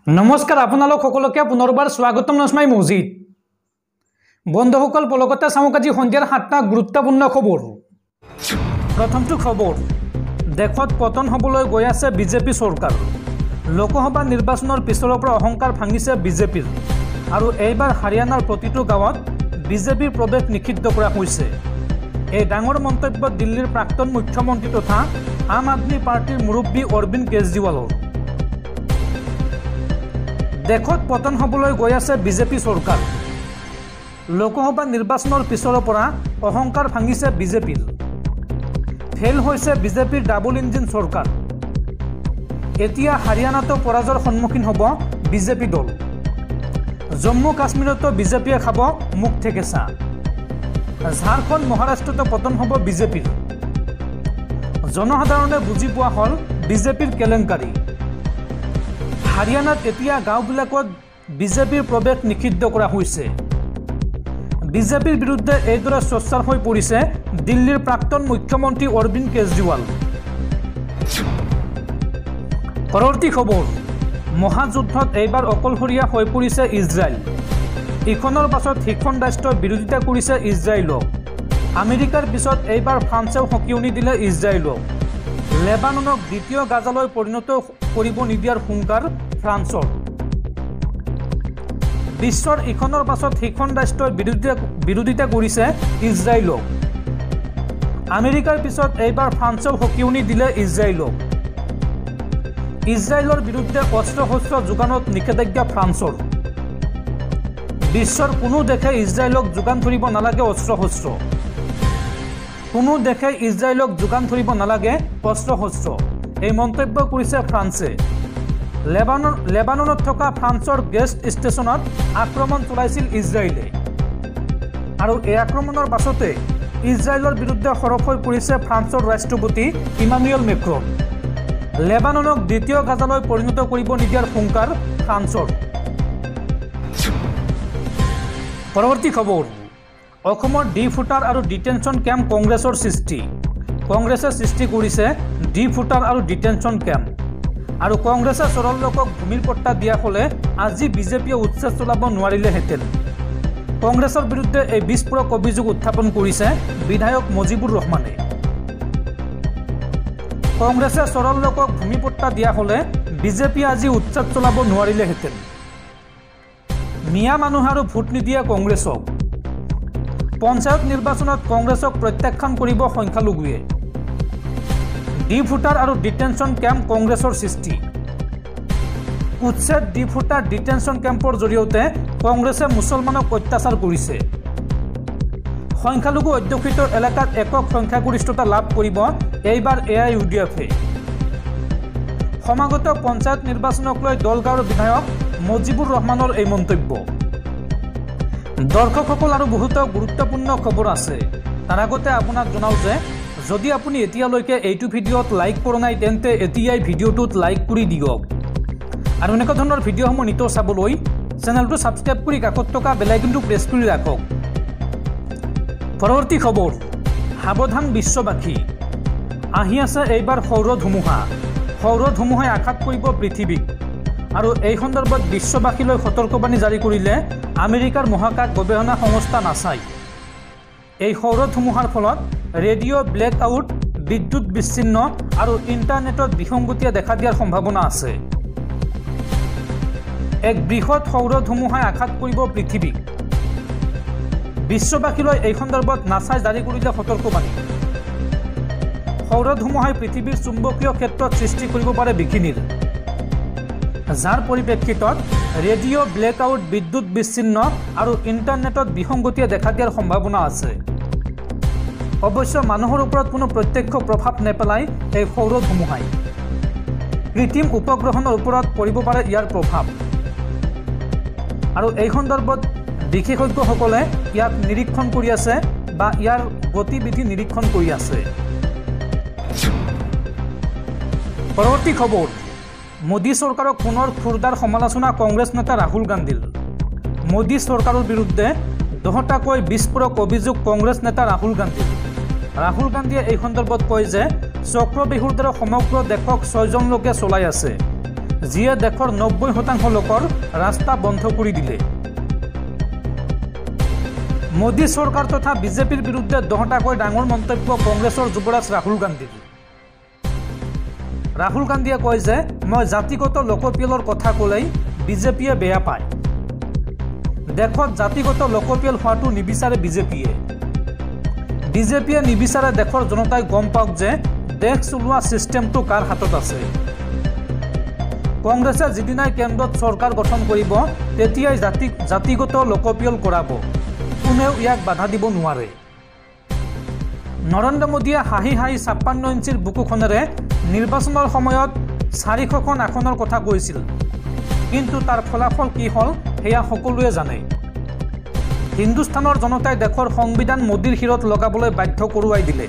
नमस्कार आपनालोक सकलोके पुनर्बार स्वागतम नस्माई मौजिद बंधुসকল पलकते चाওক আজি सन्धियार 7টা गुरुत्वपूर्ण खबर। प्रथमটো खबर देशत पतन हबलै गई आछे बीजेपी सरकार। लोकसभा निर्वाचনৰ पिछৰৰ পৰা अहंकार भांगिছে बीजेपीर আৰু এইবাৰ হাৰিয়ানাৰ প্ৰতিটো গাঁৱত बीजेपीৰ प्रवेश निषिद्ध কৰা হৈছে। এই ডাঙৰ মন্তব্য দিল্লীৰ প্ৰাক্তন মুখ্যমন্ত্ৰী তথা আম আদমি পাৰ্টিৰ মুৰব্বী অৰবিন্দ কেজৰিৱালৰ। देशत पतन हबलै गई आछे बीजेपी सरकार। लोकसभा निर्वाचনৰ पिछৰৰ পৰা अहंकार भांगिছে बीजेपीर। फेल होइছে बीजेपीर डाबल इंजिन सरकार। एतिया हारियानातो पराजयर सम्मुखीन हब बीजेपी दल। जम्मू काश्मीरतो बीजेपीये खाब मुख ठेकेसा। झारखंड महाराष्ट्रतो पतन हब बीजेपीर। जनसाधारणे बुझी पोৱা हल बीजेपीर केलेंकारी। हारियानात एतिया गाँवबिलाकत बीजेपीर प्रवेश निषिद्ध करा होइছে। बीजेपीर बिरुद्धे এইদৰে সোচ্চাৰ হৈ পৰিছে दिल्लीर प्राक्तन मुख्यमंत्री अरविंद केजरीवाल। परवर्ती खबर महायुद्धत এইবাৰ অকলশৰীয়া হৈ পৰিছে ইজৰাইল। ইখনৰ পাছত সিখন ৰাষ্ট্ৰৰ বিৰোধিতা কৰিছে ইজৰাইলক। আমেৰিকাৰ পিছত এইবাৰ ফ্ৰান্সেও সকিয়নি দিলে ইজৰাইলক। লেবাননক দ্বিতীয় গাজালৈ পৰিণত কৰিব নিদিয়াৰ হুংকাৰ ফ্ৰান্সৰ। বিশ্বৰ ইখনৰ পাছত সিখন ৰাষ্ট্ৰৰ বিৰোধিতা কৰিছে ইজৰাইলক। আমেৰিকাৰ পিছত এইবাৰ ফ্ৰান্সেও সকিয়নি দিলে ইজৰাইলক। ইজৰাইলৰ বিৰুদ্ধে অস্ত্ৰ শস্ত্ৰ যোগানত নিষেধাজ্ঞা ফ্ৰান্সৰ। বিশ্বৰ কোনো দেশে ইজৰাইলক যোগান ধৰিব নালাগে অস্ত্ৰ শস্ত্ৰ। কোনো দেশে ইজৰাইলক যোগান ধৰিব নালাগে অস্ত্ৰ শস্ত্ৰ। এই মন্তব্য কৰিছে ফ্ৰান্সে। লেবাননত থকা ফ্ৰান্সৰ গেষ্ট ষ্টেচনত আক্ৰমণ চলাইছিল ইজৰাইলে আৰু এই আক্ৰমণৰ পাছতে ইজৰাইলৰ বিৰুদ্ধে সৰব হৈ পৰিছে ফ্ৰান্সৰ ৰাষ্ট্ৰপতি ইমানুৱেল মেক্ৰন। লেবাননক দ্বিতীয় গাজালৈ পৰিণত কৰিব নিদিয়াৰ হুংকাৰ ফ্ৰান্সৰ। পৰৱৰ্তী খবৰ অসমৰ ডি ফুটাৰ আৰু ডিটেনশ্যন কেম্প কংগ্ৰেছৰ সৃষ্টি। কংগ্ৰেছে সৃষ্টি কৰিছে ডি ফুটাৰ আৰু ডিটেনশ্যন কেম্প আৰু কংগ্ৰেছে চৰল লোকক ভূমিৰ পট্টা দিয়া হলে আজি বিজেপিয়ে উচ্ছেদ চলাব নোৱাৰিলেহেঁতেন। কংগ্ৰেছৰ বিৰুদ্ধে এই বিস্ফোৰক অভিযোগ উত্থাপন কৰিছে বিধায়ক মজিবুৰ ৰহমানে। কংগ্ৰেছে চৰল লোকক ভূমি পট্টা দিয়া হলে বিজেপিয়ে আজি উচ্ছেদ চলাব নোৱাৰিলেহেঁতেন। মিয়া মানুহ আৰু ভোট নিদিয়ে কংগ্ৰেছক। পঞ্চায়ত নিৰ্বাচনত কংগ্ৰেছক প্ৰত্যাখ্যান কৰিব সংখ্যালঘুৱে। ডি ফুটাৰ আৰু ডিটেনশ্যন কেম্প কংগ্ৰেছৰ সৃষ্টি। উচ্ছেদ ডি ফুটাৰ ডিটেনশ্যন কেম্পৰ জৰিয়তে কংগ্ৰেছে মুছলমানক অত্যাচাৰ কৰিছে। সংখ্যালঘু অধ্যুষিত এলেকাত একক সংখ্যাগৰিষ্ঠতা লাভ কৰিব এইবাৰ AIUDF-এ। সমাগত পঞ্চায়ত নিৰ্বাচনক লৈ দলগাঁৱৰ বিধায়ক মজিবুৰ ৰহমানৰ এই মন্তব্য। দৰ্শকসকল আৰু বহুতো গুৰুত্বপূৰ্ণ খবৰ আছে। তাৰ আগতে আপোনাক জনাওঁ যে যদি আপুনি এতিয়ালৈকে এইটো ভিডিঅ'ত লাইক কৰা নাই তেন্তে এতিয়াই ভিডিঅ'টোত লাইক কৰি দিয়ক আৰু এনেকুৱা ধৰণৰ ভিডিঅ'সমূহ নিতৌ চাবলৈ চেনেলটো ছাবস্ক্ৰাইব কৰি কাষত থকা বেল আইকনটো প্ৰেছ কৰি ৰাখক। পৰৱৰ্তী খবৰ সাৱধান বিশ্ববাসী। আহি আছে এইবাৰ সৌৰ ধুমুহা। সৌৰ ধুমুহাই আঘাত কৰিব পৃথিৱীক আৰু এই সন্দৰ্ভত বিশ্ববাসীলৈ সতৰ্কবাণী জাৰি কৰিলে আমেৰিকাৰ মহাকাশ গৱেষণা সংস্থা নাছাই। এই সৌৰ ধুমুহাৰ ফলত ৰেডিঅ' ব্লেক আউট, বিদ্যুৎ বিচ্ছিন্ন আৰু ইণ্টাৰনেটত বিসংগতিয়ে দেখা দিয়াৰ সম্ভাৱনা আছে। এক বৃহৎ সৌৰ ধুমুহাই আঘাত কৰিব পৃথিৱীক। বিশ্ববাসীলৈ এই সন্দৰ্ভত নাছাই জাৰি কৰিলে সতৰ্কবাণী। সৌৰ ধুমুহাই পৃথিৱীৰ চুম্বকীয় ক্ষেত্ৰত সৃষ্টি কৰিব পাৰে বিঘিনিৰ, যাৰ পৰিপ্ৰেক্ষিতত ৰেডিঅ' ব্লেক আউট, বিদ্যুৎ বিচ্ছিন্ন আৰু ইণ্টাৰনেটত বিসংগতিয়ে দেখা দিয়াৰ সম্ভাৱনা আছে। অৱশ্যে মানুহৰ ওপৰত কোনো প্ৰত্যক্ষ প্ৰভাৱ নেপেলায় এই সৌৰ ধুমুহাই। কৃত্ৰিম উপগ্ৰহৰ ওপৰত পৰিব পাৰে ইয়াৰ প্ৰভাৱ আৰু এই সন্দৰ্ভত বিশেষজ্ঞসকলে ইয়াক নিৰীক্ষণ কৰি আছে বা ইয়াৰ গতিবিধি নিৰীক্ষণ কৰি আছে। পৰৱৰ্তী খবৰ মোদী চৰকাৰক পুনৰ খুৰদাৰ সমালোচনা কংগ্ৰেছ নেতা ৰাহুল গান্ধীৰ। মোদী চৰকাৰৰ বিৰুদ্ধে 10টাকৈ বিস্ফোৰক অভিযোগ কংগ্ৰেছ নেতা ৰাহুল গান্ধীৰ। ৰাহুল গান্ধীয়ে এই সন্দৰ্ভত কয় যে চক্ৰবিহুৰ দ্বাৰা সমগ্ৰ দেশক 6জন লোকে চলাই আছে, যিয়ে দেশৰ 90% লোকৰ ৰাস্তা বন্ধ কৰি দিলে। মোদী চৰকাৰ তথা বিজেপিৰ বিৰুদ্ধে দহটাকৈ ডাঙৰ মন্তব্য কংগ্ৰেছৰ যুৱৰাজ ৰাহুল গান্ধীৰ। ৰাহুল গান্ধীয়ে কয় যে মই জাতিগত লোকপিয়লৰ কথা ক'লেই বিজেপিয়ে বেয়া পায়। দেশত জাতিগত লোকপিয়ল হোৱাটো নিবিচাৰে বিজেপিয়ে। বিজেপিয়ে নিবিচাৰে দেশৰ জনতাই গম পাওক যে দেশ চলোৱা ছিষ্টেমটো কাৰ হাতত আছে। কংগ্ৰেছে যিদিনাই কেন্দ্ৰত চৰকাৰ গঠন কৰিব তেতিয়াই জাতিগত লোকপিয়ল কৰাব। কোনেও ইয়াক বাধা দিব নোৱাৰে। নৰেন্দ্ৰ মোদীয়ে হাঁহি হাঁহি 56 ইঞ্চিৰ বুকুখনেৰে নিৰ্বাচনৰ সময়ত 400খন আসনৰ কথা কৈছিল, কিন্তু তাৰ ফলাফল কি হ'ল সেয়া সকলোৱে জানে। হিন্দুস্তানৰ জনতাই দেশৰ সংবিধান মোদীৰ শিৰত লগাবলৈ বাধ্য কৰোৱাই দিলে।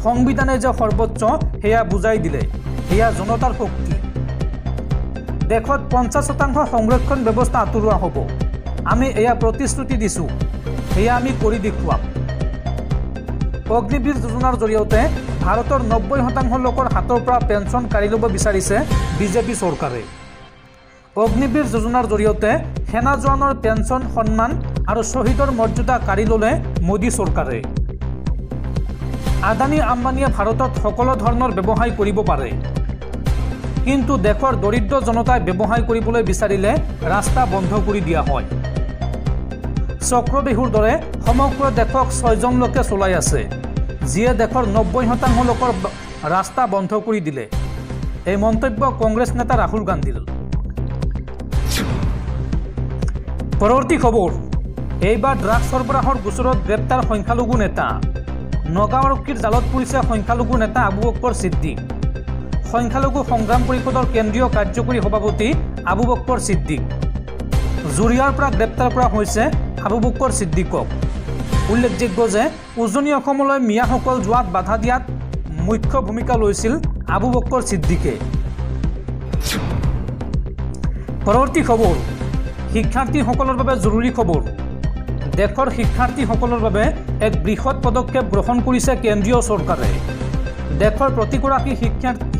সংবিধানে যে সৰ্বোচ্চ সেয়া বুজাই দিলে। সেয়া জনতাৰ শক্তি। দেশত 50% সংৰক্ষণ ব্যৱস্থা আঁতৰোৱা হ'ব। আমি এয়া প্ৰতিশ্ৰুতি দিছোঁ, সেয়া আমি কৰি দেখুৱাম। অগ্নিবীৰ যোজনাৰ জৰিয়তে ভাৰতৰ 90% লোকৰ হাতৰ পৰা পেঞ্চন কাঢ়ি ল'ব বিচাৰিছে বিজেপি চৰকাৰে। অগ্নিবীৰ যোজনাৰ জৰিয়তে সেনা জোৱানৰ পেঞ্চন, সন্মান আৰু শ্বহীদৰ মৰ্যাদা কাঢ়ি ল'লে মোদী চৰকাৰে। আদানী আম্বানীয়ে ভাৰতত সকলো ধৰণৰ ব্যৱসায় কৰিব পাৰে, কিন্তু দেশৰ দৰিদ্ৰ জনতাই ব্যৱসায় কৰিবলৈ বিচাৰিলে ৰাস্তা বন্ধ কৰি দিয়া হয়। চক্ৰবেহুৰ দৰে সমগ্ৰ দেশক 6জন লোকে চলাই আছে, যিয়ে দেশৰ 90% লোকৰ ৰাস্তা বন্ধ কৰি দিলে। এই মন্তব্য কংগ্ৰেছ নেতা ৰাহুল গান্ধীৰ। পৰৱৰ্তী খবৰ, এইবাৰ ড্ৰাগছ সৰবৰাহৰ গোচৰত গ্ৰেপ্তাৰ সংখ্যালঘু নেতা। নগাঁও আৰক্ষীৰ জালত পৰিছে সংখ্যালঘু নেতা আবু বক্কৰ ছিদ্দিক। সংখ্যালঘু সংগ্ৰাম পৰিষদৰ কেন্দ্ৰীয় কাৰ্যকৰী সভাপতি আবু বক্কৰ ছিদ্দিক। জুৰিয়াৰ পৰা গ্ৰেপ্তাৰ কৰা হৈছে আবু বক্কৰ ছিদ্দিকক। উল্লেখযোগ্য যে উজনি অসমলৈ মিয়াসকল যোৱাত বাধা দিয়াত মুখ্য ভূমিকা লৈছিল আবু বক্কৰ ছিদ্দিকে। পৰৱৰ্তী খবৰ, শিক্ষাৰ্থীসকলৰ বাবে জৰুৰী খবৰ। দেশৰ শিক্ষাৰ্থীসকলৰ বাবে এক বৃহৎ পদক্ষেপ গ্ৰহণ কৰিছে কেন্দ্ৰীয় চৰকাৰে। দেশৰ প্ৰতিগৰাকী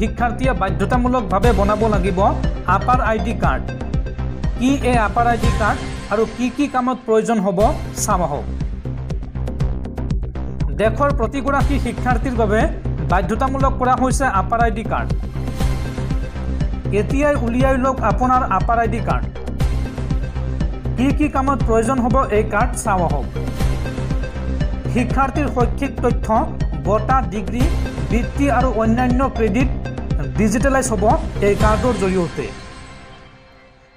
শিক্ষাৰ্থীয়ে বাধ্যতামূলকভাৱে বনাব লাগিব আপাৰ ID কাৰ্ড। কি এই আপাৰ ID কাৰ্ড আৰু কি কামত প্ৰয়োজন হ'ব চাওঁ আহক। দেশৰ প্ৰতিগৰাকী শিক্ষাৰ্থীৰ বাবে বাধ্যতামূলক কৰা হৈছে আপাৰ ID কাৰ্ড। এতিয়াই উলিয়াই লওক আপোনাৰ আপাৰ ID কাৰ্ড। কি কামত প্ৰয়োজন হ'ব এই কাৰ্ড চাওঁ আহক। শিক্ষাৰ্থীৰ শৈক্ষিক তথ্য, বঁটা, ডিগ্ৰী, বৃত্তি আৰু অন্যান্য ক্ৰেডিট ডিজিটেলাইজ হ'ব এই কাৰ্ডৰ জৰিয়তে।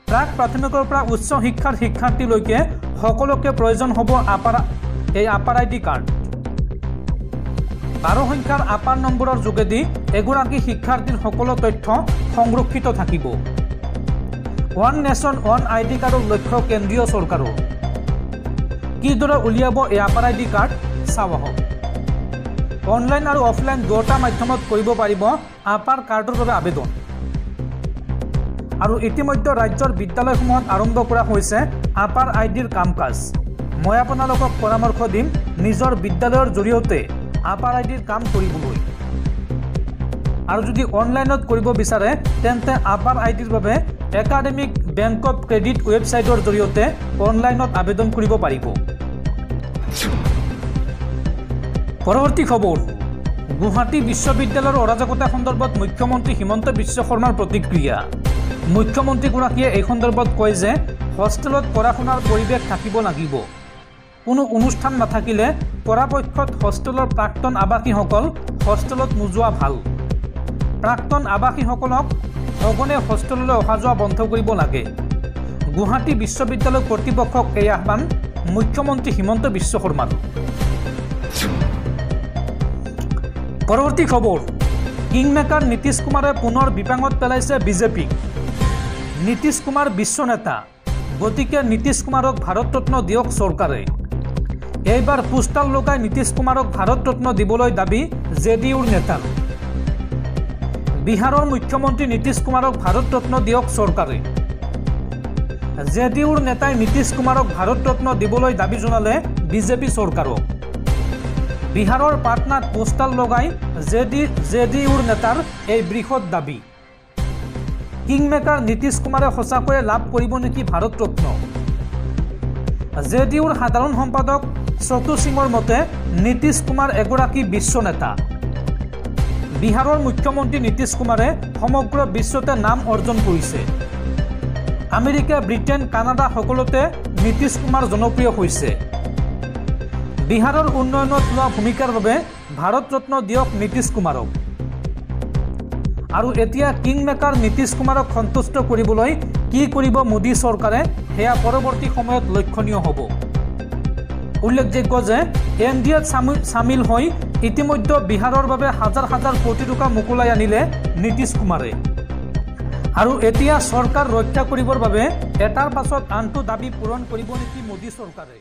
প্ৰাক প্ৰাথমিকৰ পৰা উচ্চ শিক্ষাৰ শিক্ষাৰ্থীলৈকে সকলোকে প্ৰয়োজন হ'ব এই আপাৰ ID কাৰ্ড। 12 সংখ্যাৰ আপাৰ নম্বৰৰ যোগেদি এগৰাকী শিক্ষাৰ্থীৰ সকলো তথ্য সংৰক্ষিত থাকিব। ওৱান নেশ্যন ওৱান ID কাৰ্ডৰ লক্ষ্য কেন্দ্ৰীয় চৰকাৰৰ। কিদৰে উলিয়াব এই আপাৰ ID কাৰ্ড চাওঁ আহক। অনলাইন আৰু অফলাইন দুয়োটা মাধ্যমত কৰিব পাৰিব আপাৰ কাৰ্ডৰ বাবে আবেদন। আৰু ইতিমধ্যে ৰাজ্যৰ বিদ্যালয়সমূহত আৰম্ভ কৰা হৈছে আপাৰ IDৰ কাম কাজ। মই আপোনালোকক পৰামৰ্শ দিম নিজৰ বিদ্যালয়ৰ জৰিয়তে আপাৰ IDৰ কাম কৰিবলৈ। আৰু যদি অনলাইনত কৰিব বিচাৰে তেন্তে আপাৰ IDৰ বাবে একাডেমিক বেংক অফ ক্ৰেডিট ৱেবছাইটৰ জৰিয়তে অনলাইনত আবেদন কৰিব পাৰিব। পৰৱৰ্তী খবৰ, গুৱাহাটী বিশ্ববিদ্যালয়ৰ অৰাজকতা সন্দৰ্ভত মুখ্যমন্ত্ৰী হিমন্ত বিশ্ব শৰ্মাৰ প্ৰতিক্ৰিয়া। মুখ্যমন্ত্ৰীগৰাকীয়ে এই সন্দৰ্ভত কয় যে হোষ্টেলত পঢ়া শুনাৰ পৰিৱেশ থাকিব লাগিব। কোনো অনুষ্ঠান নাথাকিলে পৰাপক্ষত হোষ্টেলৰ প্ৰাক্তন আৱাসীসকল হোষ্টেলত নোযোৱা ভাল। প্ৰাক্তন আৱাসীসকলক সঘনে হোষ্টেললৈ অহা যোৱা বন্ধ কৰিব লাগে। গুৱাহাটী বিশ্ববিদ্যালয় কৰ্তৃপক্ষক এই আহ্বান মুখ্যমন্ত্ৰী হিমন্ত বিশ্ব শৰ্মাৰ। পৰৱৰ্তী খবৰ, কিংমেকাৰ নীতিশ কুমাৰে পুনৰ বিপাঙত পেলাইছে বিজেপিক। নীতিশ কুমাৰ বিশ্ব নেতা, গতিকে নীতিশ কুমাৰক ভাৰত ৰত্ন দিয়ক চৰকাৰে। এইবাৰ পোষ্টাল লগাই নীতিশ কুমাৰক ভাৰত ৰত্ন দিবলৈ দাবী JDUৰ নেতাৰ। বিহাৰৰ মুখ্যমন্ত্ৰী নীতিশ কুমাৰক ভাৰত ৰত্ন দিয়ক চৰকাৰে। JDUৰ নেতাই নীতিশ কুমাৰক ভাৰত ৰত্ন দিবলৈ দাবী জনালে বিজেপি চৰকাৰক। বিহাৰৰ পাটনাত পোষ্টাল লগাই JDUৰ নেতাৰ এই বৃহৎ দাবী। কিংমেকাৰ নীতিশ কুমাৰে সঁচাকৈয়ে লাভ কৰিব নেকি ভাৰত ৰত্ন? জেডিউৰ সাধাৰণ সম্পাদক চতু সিঙৰ মতে নীতিশ কুমাৰ এগৰাকী বিশ্ব নেতা। বিহাৰৰ মুখ্যমন্ত্ৰী নীতিশ কুমাৰে সমগ্ৰ বিশ্বতে নাম অৰ্জন কৰিছে। আমেৰিকা, ব্ৰিটেইন, কানাডা সকলোতে নীতিশ কুমাৰ জনপ্ৰিয় হৈছে। বিহাৰৰ উন্নয়নত লোৱা ভূমিকাৰ বাবে ভাৰত ৰত্ন দিয়ক নীতিশ কুমাৰক। আৰু এতিয়া কিংমেকাৰ নীতিশ কুমাৰক সন্তুষ্ট কৰিবলৈ কি কৰিব মোদী চৰকাৰে সেয়া পৰৱৰ্তী সময়ত লক্ষণীয় হ'ব। উল্লেখযোগ্য যে NDAত চামিল হৈ ইতিমধ্যে বিহাৰৰ বাবে হাজাৰ হাজাৰ কোটি টকা মোকলাই আনিলে নীতিশ কুমাৰে। আৰু এতিয়া চৰকাৰ ৰক্ষা কৰিবৰ বাবে এটাৰ পাছত আনটো দাবী পূৰণ কৰিব নেকি মোদী চৰকাৰে?